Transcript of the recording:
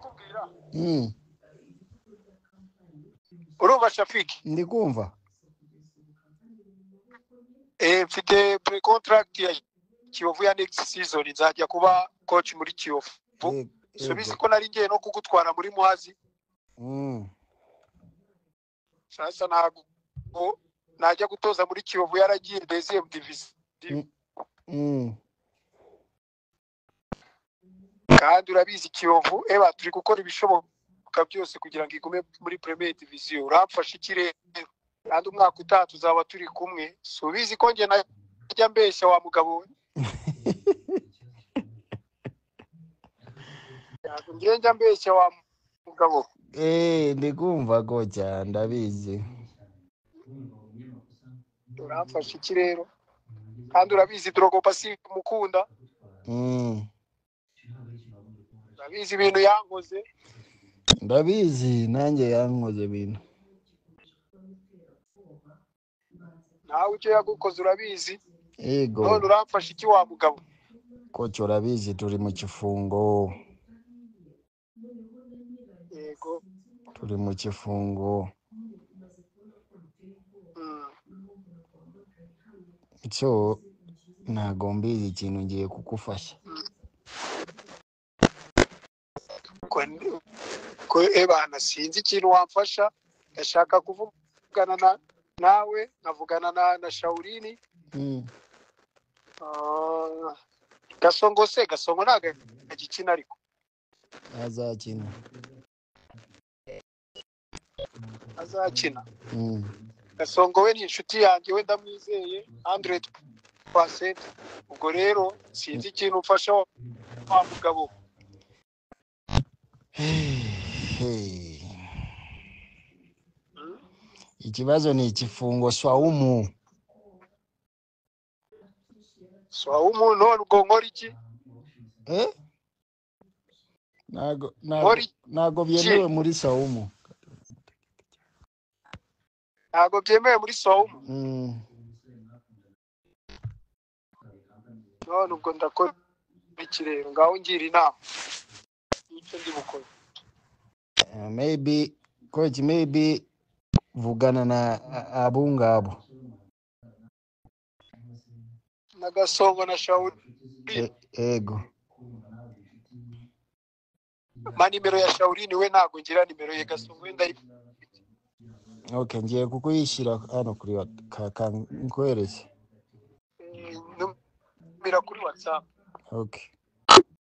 kukubwira urumva Shafiki ndikumva mfite pre-contract ya Kiyovu ya next season nzajya kuba coach muri Kiyovu subizi ko nari ngiye no kugutwara muri Muhazi sasa ntago najya gutoza muri Kiyovu yaragiye deuxième division kandi urabizi Kiyovu turi gukora ibishoboka byose kugira ngo igume muri Premier Division uramfasha ikirere kandi umwaka utaha tuzaba turi kumwe subizi ko nge najya mbeshya wa mugabo we njya mbeshya wa mugabo ndikumva kocha ndabizi uramfasha ikirere kandi urabizi Drogba si mukunda ndabizi ibintu yankoze ndabizi nanjye yankoze ibintu nawe icyo yagukoze urabizi yego none uramfasha iki wa mugabo kocha urabizi turi mu kifungo yego turi mu kifungo cyo ntago mbizi ikintu ngiye kukufasha ko ebana sinzi ikintu wamfasha ndashaka kuvugana nawe navugana na Shaurini Gasongo ntago agikina ariko azakina Gasongo we ni inshuti yanjye we ndamwizeye 100%. ubwo rero sinzi ikintu ufasha wa mugabo ikibazo ni ikifungo Swaumu none ubwo nkora iki nago byemewe muri Swaumu ntago byemewe muri Swaumu none ubwo ndakora iki rero ngaho ngira inama icyo ndi bukora maybe vugana na abungabo na Gasongo na Shauri ego nimero ya Shauri niwe ntago ngira nimero ye Gasongo wenda ngiye kukuyishyira hano kuri nkwereze numira kuri WhatsApp okay